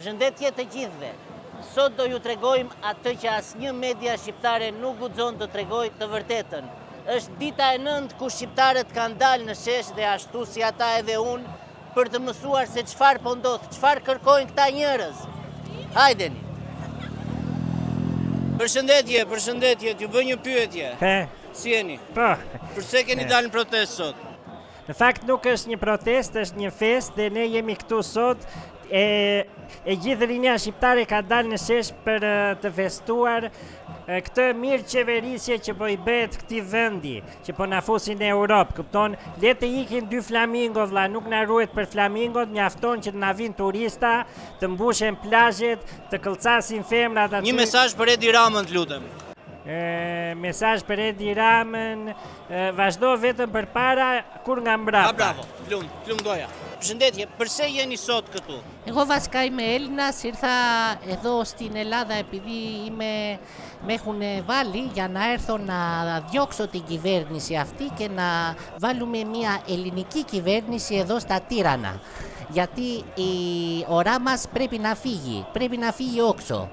Përshëndetje të gjithëve. Sot do ju tregojmë atë që asnjë media shqiptare nuk guxon të tregojë të vërtetën. Është dita e 9 ku shqiptarët kanë dalë në shesh dhe ashtu si ata edhe unë për të mësuar se çfarë po ndodh, çfarë kërkojnë këta njerëz. Hajdeni. Përshëndetje, t'ju bëj një pyetje. Si jeni? Po. Përse keni dalë në protestë sot? Në fakt nuk është një protest, është një fest dhe ne jemi këtu sot. E gjithë rinja shqiptare ka dalë në shesh për të festuar këtë mirë qeverisje që po i bëhet këtij vendi, që po na fusin në Europë, kupton? Le të ikin 2 flamingo vlla, nuk na ruhet për flamingot, mjafton që të na vinë turista, të mbushen plazhet, të këllcasin femrat aty. Një mesazh për Edi Ramën, të lutem. Mesazh për Edi Ramën, vazhdo vetëm përpara kur nga mbrapa. Bravo, plum goja. Përshëndetje, përse jeni sot këtu? Εγώ βασικά είμαι Έλληνας, ήρθα εδώ στην Ελλάδα επειδή με έχουν βάλει για να έρθω να διώξω την κυβέρνηση αυτή και να βάλουμε μια ελληνική κυβέρνηση εδώ στα Τύρανα. Γιατί η ώρα μας πρέπει να φύγει όξο.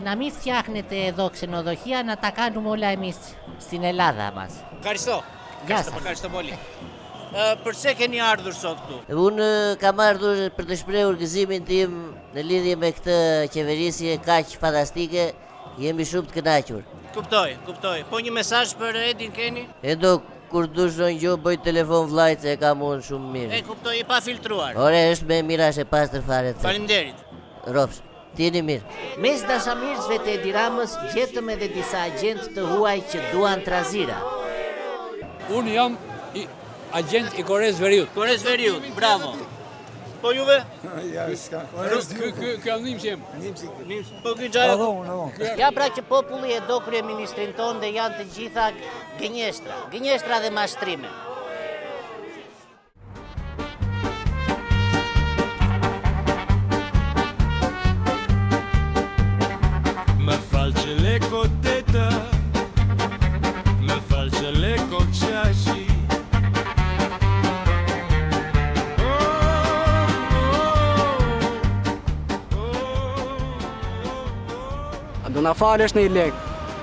Να μην φτιάχνετε εδώ ξενοδοχεία, να τα κάνουμε όλα εμείς στην Ελλάδα μας. Ευχαριστώ πολύ. Përse keni ardhur sot këtu? Unë kam ardhur për të shprehur gëzimin tim në lidhje me këtë qeverisje kaq fantastike, jemi shumë të kënaqur. Kuptoj. Po një mesazh për Edin keni? Edo, kur dush ndonjë gjë bëj telefon vllajt se e kam unë shumë mirë. Kuptoj, i pa filtruar. Ore, është me mirash e pastër fare. Faleminderit. Rofsh, ti jeni mirë. Mes dashamirësve të Edi Ramës gjetëm edhe disa agentë të huaj që duan trazira. Unë jam agent i Koreas Veriut. Koreas Veriut, bravo. Po juve? Ja, s'ka. Ky nimshim. Po ky gjallë. Ja pra që populli e do kryeministrin ton dhe janë të gjitha gënjeshtra dhe mashtrime. Më falë që leko teta, më falë që leko qashi. Do na falësh në i lek.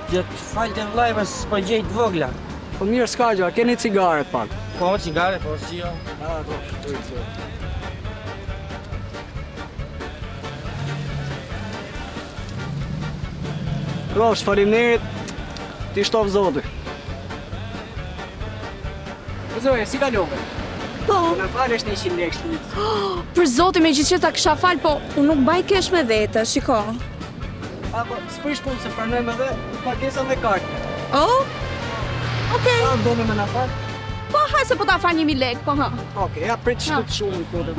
Që të falte vllai, s'po gjej të vogla. Po mirë s'ka gjë, keni cigaret pak. Po cigare, po si jo. Rofsh, faleminderit. Ti shtov zoti. Zoja, si kalove? Po. Do na falësh në 100 lekë. Për zotin me gjithë që ta kisha fal, po unë nuk baj kesh me vete, shiko. Apo, s'prish punë se pranojmë edhe pagesa me kartë. Oh? Okej. Sa do me na fal? Po haj se po ta fal 1000 lekë, po ha. Okej, ja prit shtot shumë këtu.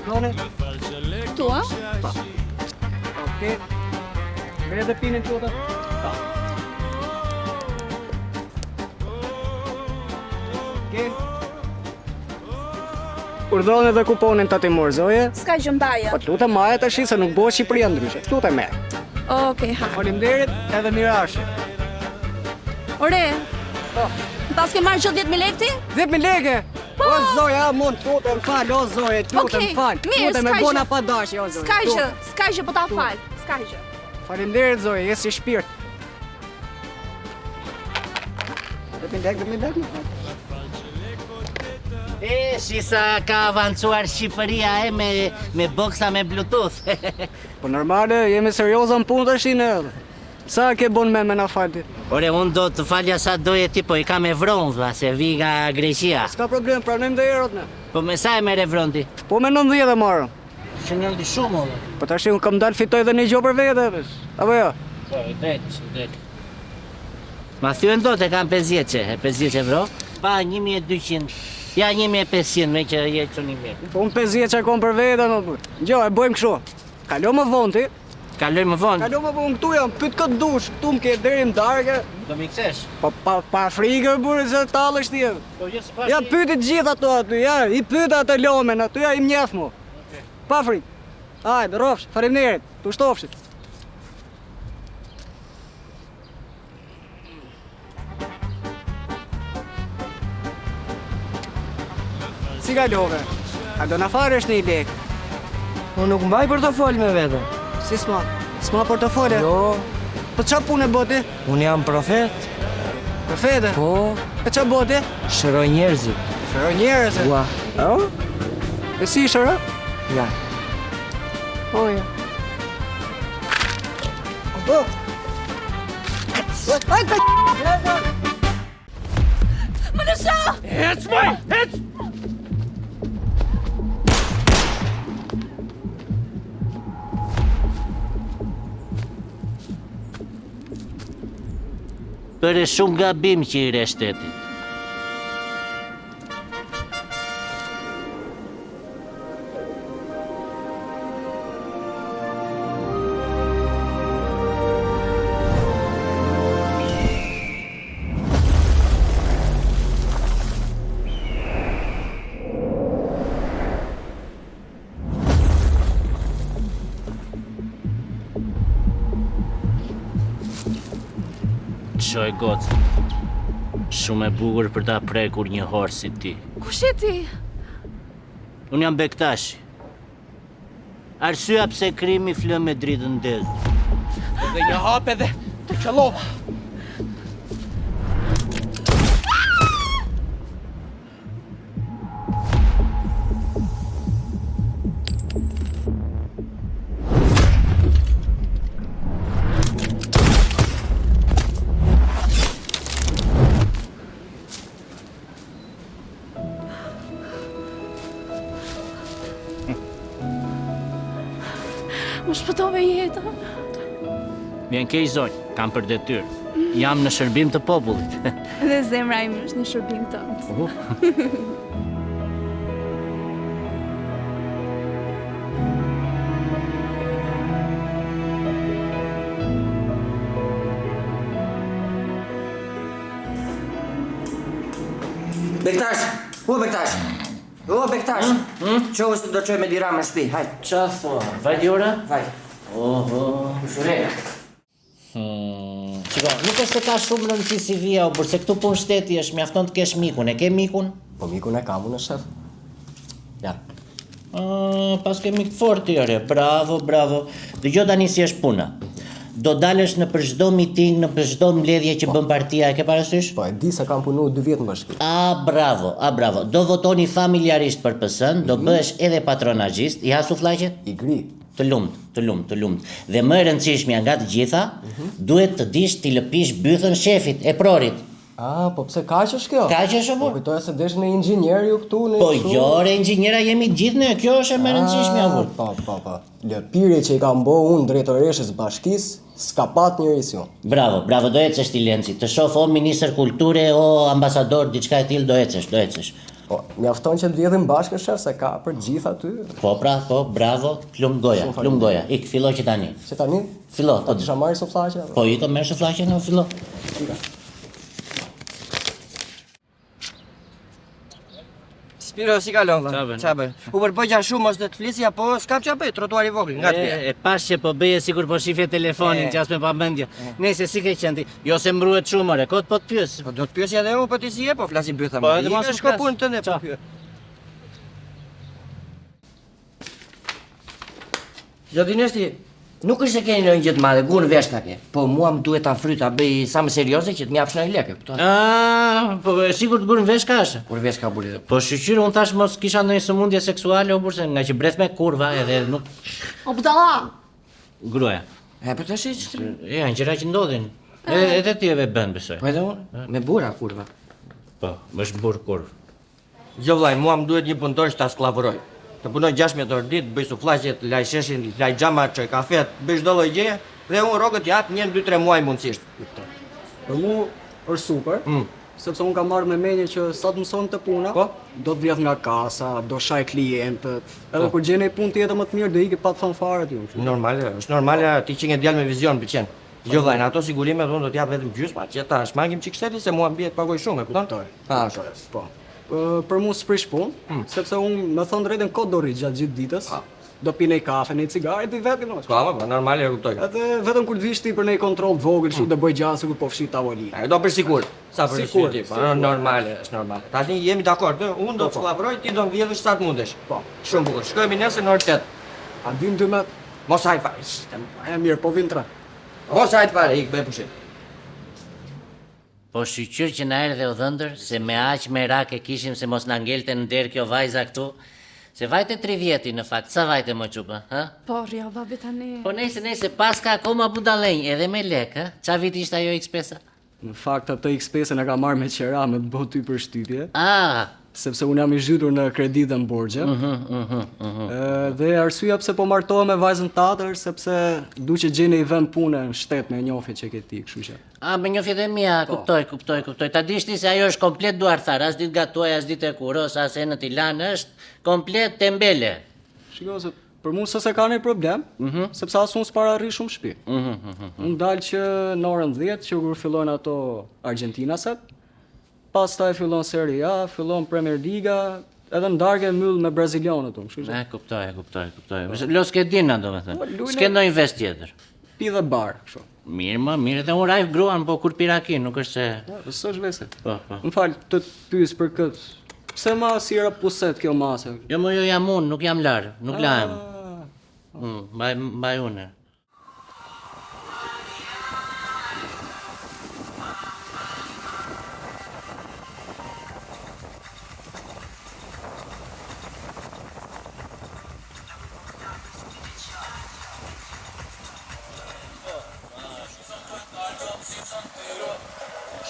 None? Tu, a? Po. Okej. Vere dhe pinën qota? Po. Okej. Urdhone dhe kuponin ta ti morzoje. S'ka gjë ndaje. Po t'lutem maja tash se nuk bëhet Shqipëria ndryshe. T'lutem me. Okej, ha. Faleminderit edhe mirashe. Ore. Po. Ta s'ke marrë gjë 10.000 lekë ti? 10.000 lekë? Po. O zoja, mund t'lutem fal, o zoja, t'lutem fal. Mirë, T'lutem me bona pa dashje, o zoja. S'ka gjë po ta fal. S'ka gjë. Faleminderit zoja, je si shpirt. 10.000 lekë. Shisa ka avancuar Shqipëria me boksa me Bluetooth. Po normale, jemi serioza në punë tash ne. Sa ke bën me na falti? Ore, unë do të falja sa doje ti, po i kam evron, vlla, se vi nga Greqia. S'ka problem, pranojmë dhe erot ne. Po me sa e merr evron ti? Po me 90 e marrëm. Që njëllë shumë, olle. Po tash unë kam dalë fitoj dhe një gjo për vete, apo jo? Po, i drejt. Ma thyen do të kam 50 euro. Pa 1200. Ja 1500 me që je që një mirë. Po unë 50 që kom për vete, më bërë. Gjo, e bojmë kësho. Kalo më vonë ti. Kaloj më vonë? Kalo më vonë, këtu jam, pyt këtë dush, këtu më ke deri më darke. Do mi kthesh? Po pa frikë, bërë, se talësh ti. Ja pytit gjitha ato aty, ja, i pyta atë lomen, aty ja i mjef mu. Pa frikë. Hajde, rofsh, faleminderit, tu shtofshit. Si kalove? A do na farësh një lek? Unë nuk mbaj portofol me vete. Si s'ma? S'ma portofole? Jo, Po qa punë e boti? unë jam profet. Profete? Po, E qa boti? shëroj njerëzit. Shëro njerëz. Ua, E si shëro? ja. Oja. Oh. Hajde! Më lësha! Për e shumë gabim që i re shtetit. Qoj gocë, shumë e bukur për ta prekur një horë si ti. Kush je ti? Unë jam Bektashi. Arsyeja pse krimi flë me dritën ndezë. Dhe një hap edhe të qëllova. Më shpëtove jetën. Vjen kej zonjë, kam për detyrë. Jam në shërbim të popullit. Dhe zemra im është në shërbim tënd. Bektash, o Bektash. O Bektash. Qohës të do qoj me dira me shpi, hajt. Qa thua? Valjora? Vaj. Oho. Kusureka. Qiko, nuk është se ka shumë rëndësi si vija, por se këtu punë shteti është mjafton të kesh mikun. E ke mikun? Po mikun e kam unë, shef. Ja. Pas ke mik fort i ore. Bravo, bravo. Dëgjoj tani si është puna. Do dalësh në për çdo miting, në për çdo mbledhje që bën partia, e ke parasysh? Po e di se kam punu 2 vjet në bashki. Bravo, bravo. Do votoni familjarisht për PS-n, do bëhesh edhe patronazhist, i hasu fllaqet? I gri. Të lumt. Dhe më e rëndësishmja nga të gjitha, duhet të dish t'i lëpish bythën shefit, e prorit. Po pse kaq është kjo? Kaq është Po kujtoja se desh në inxhinier ju këtu në. Po jo, re inxhiniera jemi gjithë ne, kjo është e më e rëndësishmja vur. Po. Lëpirje që i kam bo unë drejtoreshës bashkisë, s'ka pat njëri si unë. Bravo, do ecesh ti Lenci. Të shoh o ministër kulture, o ambasador, diçka e tillë do ecesh. Po, mjafton që të vjedhim bashkë, shef, se ka për gjithë aty. Po, bravo, plum goja. Ik, fillo që tani. Që tani? Fillo. Po t'isha marrë suflaqe? Po, iko merr suflaqe në fillo. Spiro, si kalon, Qa qa bën? U përbëgja shumë është të flisja, po s'kam qa bëj, trotuari vogël, nga të pje. E pash që po bëje sikur po shifje telefonin që as me pamendje. Nëse si ke qenë ti, jo se mbruhet shumë ore, kot po të pyes. Po do të pyesja edhe unë, po ti si je, po flasi bytha Po, më. edhe mos Ike u shko flas. punë të ne, po pyet. Zoti nuk është se keni në një gjë të madhe, gunë vesh ka ke. Po mua më duhet ta fry ta bëj sa më serioze që të m'japsh në lekë, kupton? Po sigur të gurën vesh ka është. Kur vesh ka buri. Po shqyqyrë, unë thash mos kisha ndonjë sëmundje seksuale, o burse nga që breth me kurva edhe nuk... O budalla! Gruaja. Po tash Janë gjëra që ndodhin. Edhe ti eve bën, besoj. Po edhe unë, me bura kurva. Po, më është burë kurvë. Jo vllai, mua më duhet një punëtor që ta skllavëroj. Të punoj 16 orë ditë, bëj suflaqet, laj sheshin, laj xhama, çoj kafet, bëj çdo lloj gjëje dhe unë rrogët jap 1, 2, 3 muaj mundësisht. Për mu është super, sepse unë kam marrë me menje që sa të mëson të puna, do të vjedh nga kasa, do shaj klientët, edhe kur gjene punë tjetër më të mirë, do ikë pa të thonë fare ti. Normale, është normale ti që nge djalë me vizion pëlqen. Jo vllai, në ato sigurimet unë do t'jap vetëm gjysma, që ta shmangim çik shteti se mua mbiet pagoj shumë, e kupton? Po. Për mu s'prish punë, sepse unë me thonë drejtën kod do rri gjatë gjithë ditës, do pi një kafe, një cigare, ti vetë mos. Po, po, normal e kuptoj. Atë vetëm kur të vish ti për një kontroll të vogël, kështu të bëj gjasë kur po fshi tavolinë. Do për sikur. Sa për Sikur, sikur. Po, normale, është normale. Tani jemi dakord, unë do të sklavroj, ti do mbjellësh sa të mundesh. Po. Shumë bukur. Shkojmë nesër në orë 8. A dim 12? Mos hajt fare. E mirë, po vin 3. Mos hajt fare, ik bëj pushim. Po shqyqyr që na erdhe o dhëndër, se me aq me rak e kishim se mos na ngelte në derë kjo vajza këtu. Se vajte 3 vjeti në fakt, sa vajte më qupa, ha? Po, rjo, babi tani. Po nejse, pas ka akoma budalenj, edhe me lek, ha? Qa vit ishte ajo X5-a? Në fakt atë X5-ën e ka marrë me qera me të bëhu ty për shtytje. Sepse unë jam i zhytur në kredi dhe në borgje. Dhe arsyeja pse po martohem me vajzën tatër, sepse duqe gjeni i vend pune në shtet me njofje që ke ti, kështu që. Me njofjet e mia, kuptoj. Ta dishti se ajo është komplet duarthar, as dit gatuaj, as dit e kuros, as e në tilan, është komplet tembele. Shiko se për mua s'e ka një problem, sepse as unë s'para rri shumë shtëpi. Unë dal që në orën 10 që kur fillojnë ato Argentinaset, pastaj fillon Serie A, fillon Premier Liga, edhe në darkë mbyll me brazilianët unë, kështu që. Kuptoj. Lo s'kedina domethënë. S'ke ndonjë vest tjetër. Pi dhe bar, kështu. Mirë, edhe unë rajf gruan, po kur pirakin, nuk është se... S'është vese. Po. Më fal, të pyes për këtë. Pse ma si era puset kjo mase? Jo, jam unë, nuk jam larë, nuk lahem. Mbaj une.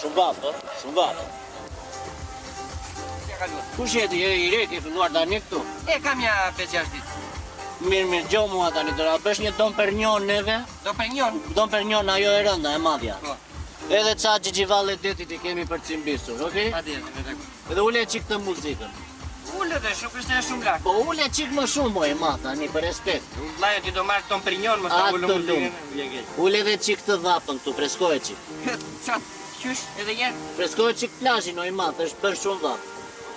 Shumë vapë. Kush jeti, i re, ke filluar tani këtu? Kam ja 5-6 ditë. Mirë, gjo mua tani, do ta bësh një Dom Perignon neve? Dom Perignon ajo e rënda, e madhja. Edhe ca xhixivalle detit I kemi për cimbisur, okay? Patjetër. Edhe ule çik të muzikën. Ule dhe shumë është shumë lart. Po ule çik më shumë moj, ma tani për respekt. Vllai ti do marr Dom Perignon, mos ta ulë muzikën. Ule dhe çik të vapën këtu, preskoje çik. Çat, qysh edhe një? Preskoje çik plazhin oj mat, është bën shumë vap.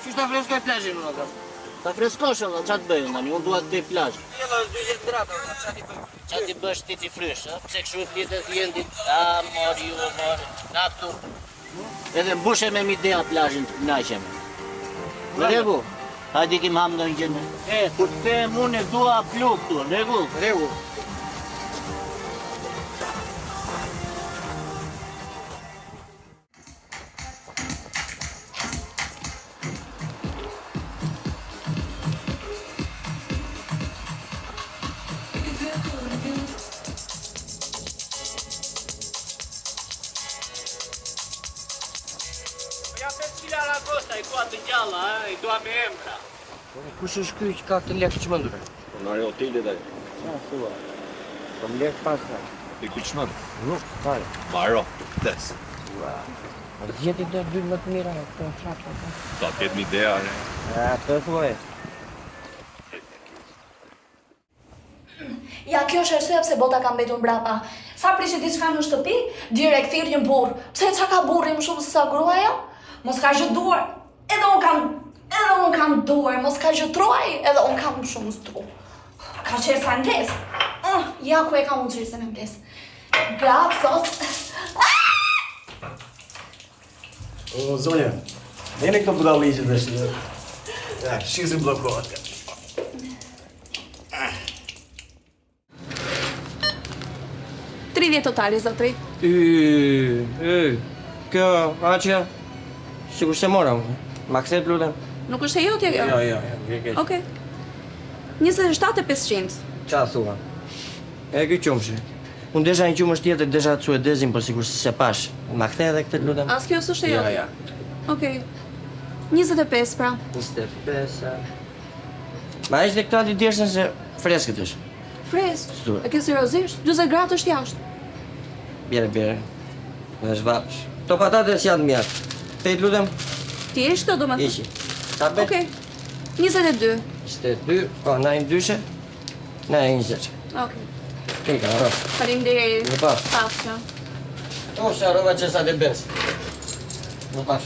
Qysh ta freskoj plazhin unë? Ta freskosh edhe çat bëjmë tani, unë dua të bëj plazh. Jella 40 gradë, çati bëj. Çati bësh ti frysh, ha? Pse kështu e flitet klientit? Mori. Na këtu. Edhe mbushe me midea plazhin të kënaqem. Në rregull. Hajde kim ham ndonjë gjë. Kur të them unë dua blu këtu, në rregull. Ja 5 kila ragosta, I dua të gjalla, I dua me emra. Kush është ky që ka këtë lekë çmendur? Po në hotelit ai. Ja, thua. Po më lekë pasta. I ku çmend? Nuk, fare. Maro, des. A gjeti do dy më të mira këto çfarë? Sa 8000 idea. Të thuaj. Ja, kjo është arsyeja pse bota ka mbetur mbrapa. Sa prishit diçka në shtëpi, direkt thirr një burr. Pse çka ka burri më shumë se sa gruaja? Mos ka gjë duar. Edhe un kam duar, mos ka gjë truaj, edhe un kam shumë stru. Ka qenë sa ndes. Ja ku e kam unë qirëse në ndes. Gratë sot. O, zonja, nene këto budalliqe dhe shtë. Ja, shizi blokohet. Totali, zotri. Kjo, aqja, sikur se mora unë. Ma këthet lutem. Nuk është e jotja kjo? Jo, Okej. 27,500. Qa thua? E kjo qumshi. Unë desha një qumësh tjetër, desha të suedezin, për sikur se pash. Ma këthet edhe këtë lutem. As kjo s'është e jotja? Ja. Okej. 25 pra. 25. Ma ishte këta ti djersën se freskët është. Fresk? E ke seriozisht? 40 gradë është jashtë. Bjere. Dhe shvapsh. Këto patate s'janë mjatë. Te I lutem? Ti e shto do me thë? Ishi. Sa be? Okej. 22. 22, po, na I ndyshe? Na I 20. Okej. Kika, arrof. Faleminderit. Në paf. Pafshë. O, shë arrova që sa dhe bens. Në paf.